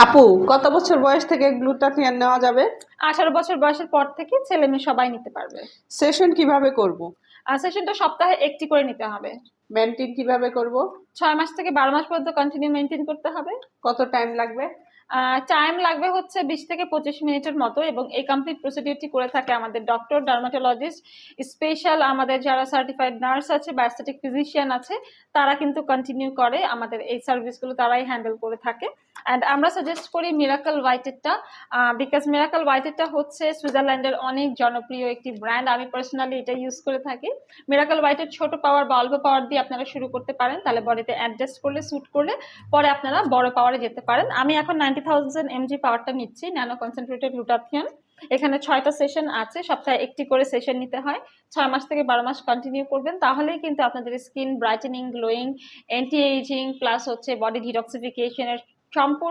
আপু, কত বছর বয়স থেকে গ্লুটাথিয়ন নেওয়া যাবে? 18 বছর বয়সের পর থেকে ছেলে মেয়ে সবাই নিতে পারবে। সেশন কিভাবে করব? সেশনটা সপ্তাহে একটি করে নিতে হবে। মেনটেন কিভাবে করব? 6 মাস থেকে 12 মাস পর্যন্ত কন্টিনিউ মেনটেন করতে হবে। কত টাইম লাগবে? টাইম লাগবে হচ্ছে 20 থেকে 25 মিনিটের মতো, এবং এই কমপ্লিট প্রসিডিউরটি করে থাকে আমাদের ডক্টর, ডার্মাটোলজিস্ট, স্পেশাল আমাদের যারা সার্টিফাইড নার্স আছে বা অ্যাস্থেটিক ফিজিশিয়ান আছে, তারা কিন্তু কন্টিনিউ করে আমাদের এই সার্ভিসগুলো, তারাই হ্যান্ডেল করে থাকে। অ্যান্ড আমরা সাজেস্ট করি মিরাকল হোয়াইটেরটা, বিকজ মিরাকল হোয়াইটেরটা হচ্ছে সুইজারল্যান্ডের অনেক জনপ্রিয় একটি ব্র্যান্ড। আমি পার্সোনালি এটা ইউজ করে থাকি। মিরাকল হোয়াইটের ছোট পাওয়ার বা অল্প পাওয়ার দিয়ে আপনারা শুরু করতে পারেন, তাহলে বডিতে অ্যাডজাস্ট করলে, স্যুট করলে পরে আপনারা বড় পাওয়ারে যেতে পারেন। আমি এখন 90,000 mg পাওয়ারটা নিচ্ছি, ন্যানো কনসেন্ট্রেটেড গ্লুটাথিয়ন। এখানে 6টা সেশন আছে, সপ্তাহে একটি করে সেশন নিতে হয়। 6 মাস থেকে 12 মাস কন্টিনিউ করবেন, তাহলেই কিন্তু আপনাদের skin brightening, glowing, anti ageing plus হচ্ছে বডি ডিটক্সিফিকেশনের সম্পূর্ণ